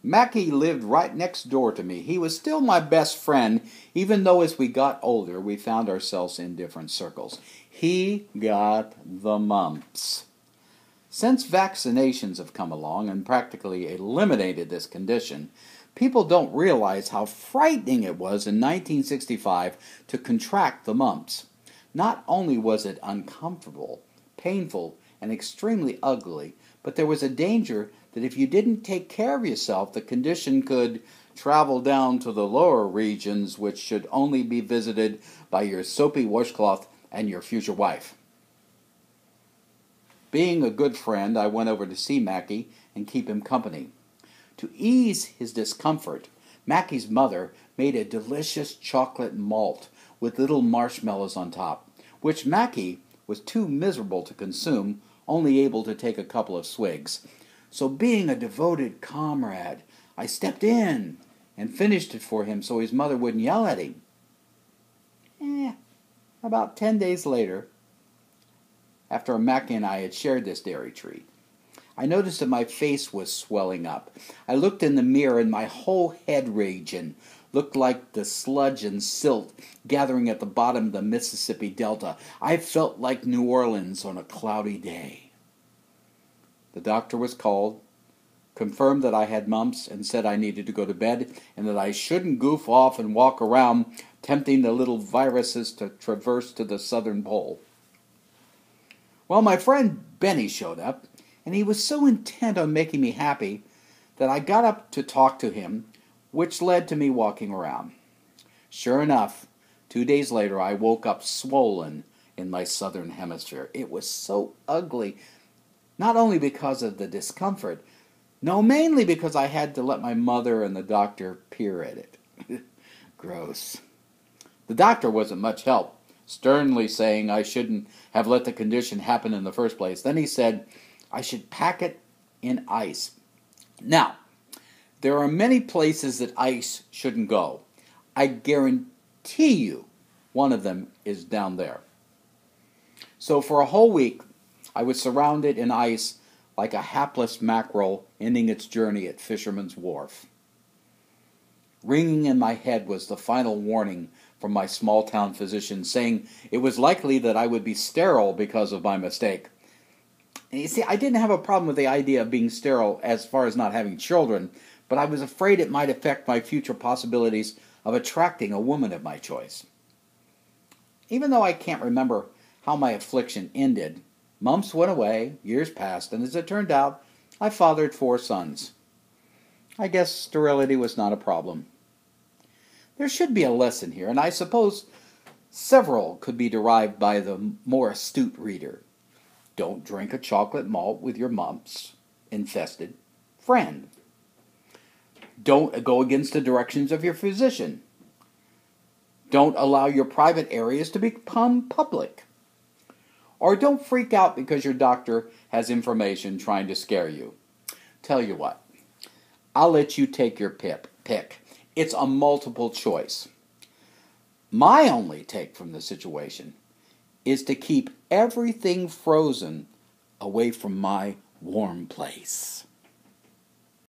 Mackie lived right next door to me. He was still my best friend, even though as we got older, we found ourselves in different circles. He got the mumps. Since vaccinations have come along and practically eliminated this condition, people don't realize how frightening it was in 1965 to contract the mumps. Not only was it uncomfortable, painful, and extremely ugly, but there was a danger that if you didn't take care of yourself, the condition could travel down to the lower regions, which should only be visited by your soapy washcloth and your future wife. Being a good friend, I went over to see Mackie and keep him company. To ease his discomfort, Mackie's mother made a delicious chocolate malt with little marshmallows on top, which Mackie was too miserable to consume, only able to take a couple of swigs. So being a devoted comrade, I stepped in and finished it for him so his mother wouldn't yell at him. About 10 days later, after Mackie and I had shared this dairy treat, I noticed that my face was swelling up. I looked in the mirror and my whole head region looked like the sludge and silt gathering at the bottom of the Mississippi Delta. I felt like New Orleans on a cloudy day. The doctor was called, confirmed that I had mumps, and said I needed to go to bed and that I shouldn't goof off and walk around tempting the little viruses to traverse to the southern pole. Well, my friend Benny showed up, and he was so intent on making me happy that I got up to talk to him, which led to me walking around. Sure enough, 2 days later I woke up swollen in my southern hemisphere. It was so ugly, not only because of the discomfort, no, mainly because I had to let my mother and the doctor peer at it. Gross. The doctor wasn't much help, sternly saying I shouldn't have let the condition happen in the first place. Then he said I should pack it in ice. Now, there are many places that ice shouldn't go. I guarantee you one of them is down there. So for a whole week, I was surrounded in ice like a hapless mackerel ending its journey at Fisherman's Wharf. Ringing in my head was the final warning from my small-town physician, saying it was likely that I would be sterile because of my mistake. And you see, I didn't have a problem with the idea of being sterile as far as not having children, but I was afraid it might affect my future possibilities of attracting a woman of my choice. Even though I can't remember how my affliction ended, mumps went away, years passed, and as it turned out, I fathered 4 sons. I guess sterility was not a problem. There should be a lesson here, and I suppose several could be derived by the more astute reader. Don't drink a chocolate malt with your mumps-infested friend. Don't go against the directions of your physician. Don't allow your private areas to become public. Or don't freak out because your doctor has information trying to scare you. Tell you what, I'll let you take your pick. It's a multiple choice. My only take from the situation is to keep everything frozen away from my warm place.